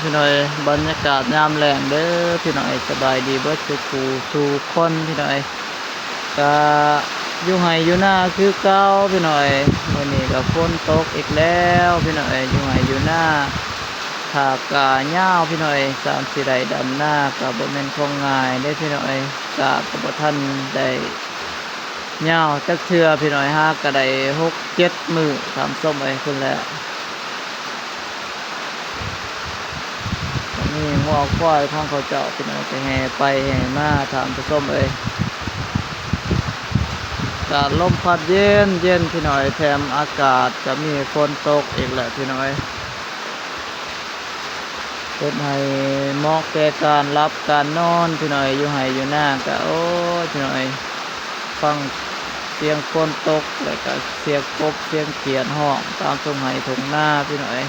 พี่น้อยบรรยากาศยามแรงเด้อพี่น้อยสบายดีเบิดสู่คนพี่น้อยก็อยู่ไห้อยู่หน้าคือเก่าพี่น้อยวันนี้ก็ฝนตกอีกแล้วพี่น้อยอยู่ไห้อยู่หน้าถากกาหญ้าพี่น้อยสามสิได้ดำหน้าก็บ่แม่นของง่ายได้พี่น้อยก็บ่ทันได้หญ้าจักเทื่อพี่น้อยหากก็ได้6-7มื้อทำส้มพุ่นแหละ นี่งัวควายข้างเขาเจาะเป็นอะไรแห่ไปแห่มาถามผสมกาศลมพัดเย็นเย็นพี่หน่อยแถมอากาศจะมีฝนตกอีกแหละพี่หน่อยเป็นให้เหมาะแก่การรับการนอนพี่หน่อยอยู่ให้อยู่หน้าก็โอ้พี่หน่อยฟังเสียงฝนตกแล้วก็เสียงกบเสียงเขียดห้องตามทุ่งไห่ทุ่งนาพี่หน่อย